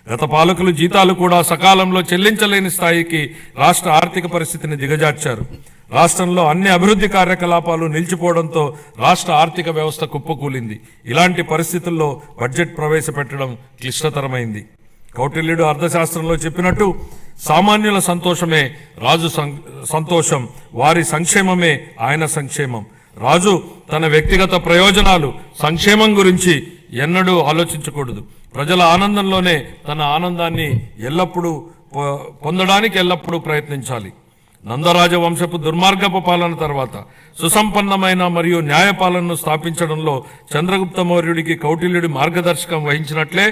గత పాలకులు జీతాలు కూడా సకాలంలో చెల్లించలేని స్థాయికి రాష్ట్ర ఆర్థిక పరిస్థితిని దిగజార్చారు. రాష్ట్రంలో అన్ని అభివృద్ధి కార్యకలాపాలు నిలిచిపోవడంతో రాష్ట్ర ఆర్థిక వ్యవస్థ కుప్పకూలింది. ఇలాంటి పరిస్థితుల్లో బడ్జెట్ ప్రవేశపెట్టడం క్లిష్టతరమైంది. కౌటిల్యుడు అర్థశాస్త్రంలో చెప్పినట్టు సామాన్యుల సంతోషమే రాజు సంతోషం, వారి సంక్షేమమే ఆయన సంక్షేమం. రాజు తన వ్యక్తిగత ప్రయోజనాలు, సంక్షేమం గురించి ఎన్నడూ ఆలోచించకూడదు. ప్రజల ఆనందంలోనే తన ఆనందాన్ని పొందడానికి ఎల్లప్పుడూ ప్రయత్నించాలి. నందరాజ వంశపు దుర్మార్గపు పాలన తర్వాత సుసంపన్నమైన మరియు న్యాయపాలనను స్థాపించడంలో చంద్రగుప్త మౌర్యుడికి కౌటిల్యుడి మార్గదర్శకం వహించినట్లే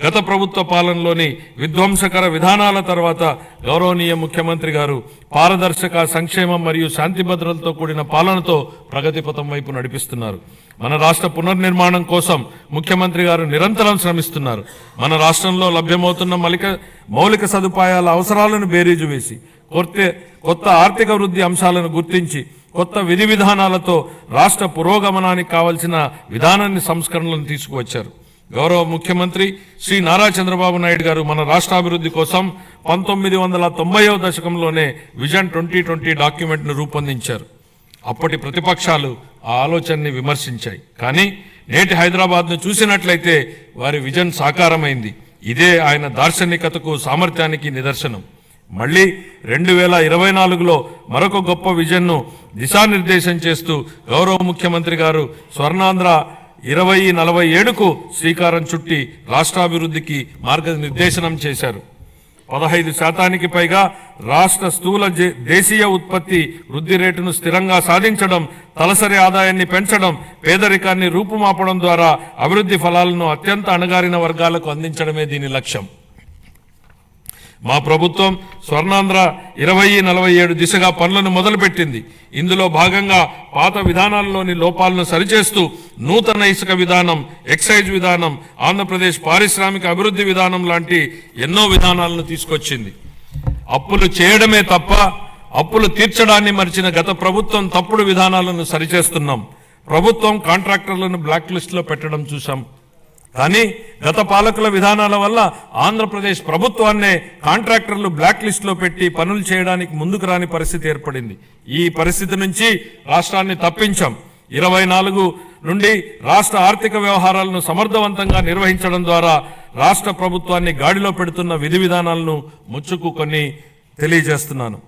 గత ప్రభుత్వ పాలనలోని విధ్వంసకర విధానాల తర్వాత గౌరవనీయ ముఖ్యమంత్రి గారు పారదర్శక, సంక్షేమం మరియు శాంతి భద్రతలతో కూడిన పాలనతో ప్రగతి పథం వైపు నడిపిస్తున్నారు. మన రాష్ట్ర పునర్నిర్మాణం కోసం ముఖ్యమంత్రి గారు నిరంతరం శ్రమిస్తున్నారు. మన రాష్ట్రంలో లభ్యమవుతున్న మౌలిక సదుపాయాల అవసరాలను బేరీజు వేసి కొత్త ఆర్థిక వృద్ధి అంశాలను గుర్తించి కొత్త విధి విధానాలతో రాష్ట్ర పురోగమనానికి కావలసిన విధానాన్ని సంస్కరణలను తీసుకువచ్చారు. గౌరవ ముఖ్యమంత్రి శ్రీ నారా చంద్రబాబు నాయుడు గారు మన రాష్ట్రాభివృద్ధి కోసం 1990వ దశకంలోనే విజన్ 2020 డాక్యుమెంట్ను రూపొందించారు. అప్పటి ప్రతిపక్షాలు ఆ ఆలోచనని విమర్శించాయి. కానీ నేటి హైదరాబాద్ను చూసినట్లయితే వారి విజన్ సాకారమైంది. ఇదే ఆయన దార్శనికతకు, సామర్థ్యానికి నిదర్శనం. మళ్లీ 2024లో మరొక గొప్ప విజన్ను దిశానిర్దేశం చేస్తూ గౌరవ ముఖ్యమంత్రి గారు స్వర్ణాంధ్ర 2047కు శ్రీకారం చుట్టి రాష్ట్రాభివృద్ధికి మార్గనిర్దేశనం చేశారు. 15% పైగా రాష్ట్ర స్థూల దేశీయ ఉత్పత్తి వృద్ధి రేటును స్థిరంగా సాధించడం, తలసరి ఆదాయాన్ని పెంచడం, పేదరికాన్ని రూపుమాపడం ద్వారా అభివృద్ధి ఫలాలను అత్యంత అణగారిన వర్గాలకు అందించడమే దీని లక్ష్యం. మా ప్రభుత్వం స్వర్ణాంధ్ర 2047 దిశగా పనులను మొదలుపెట్టింది. ఇందులో భాగంగా పాత విధానాల్లోని లోపాలను సరిచేస్తూ నూతన ఇసుక విధానం, ఎక్సైజ్ విధానం, ఆంధ్రప్రదేశ్ పారిశ్రామిక అభివృద్ధి విధానం లాంటి ఎన్నో విధానాలను తీసుకొచ్చింది. అప్పులు చేయడమే తప్ప అప్పులు తీర్చడాన్ని మరిచిన గత ప్రభుత్వం తప్పుడు విధానాలను సరిచేస్తున్నాం. ప్రభుత్వం కాంట్రాక్టర్లను బ్లాక్ లిస్టులో పెట్టడం చూసాం. కానీ గత పాలకుల విధానాల వల్ల ఆంధ్రప్రదేశ్ ప్రభుత్వాన్నే కాంట్రాక్టర్లు బ్లాక్ లిస్టులో పెట్టి పనులు చేయడానికి ముందుకు రాని పరిస్థితి ఏర్పడింది. ఈ పరిస్థితి నుంచి రాష్ట్రాన్ని తప్పించాం. 24 నుండి రాష్ట్ర ఆర్థిక వ్యవహారాలను సమర్థవంతంగా నిర్వహించడం ద్వారా రాష్ట్ర ప్రభుత్వాన్ని గాడిలో పెడుతున్న విధి విధానాలను ముచ్చుకు కొన్ని తెలియజేస్తున్నాను.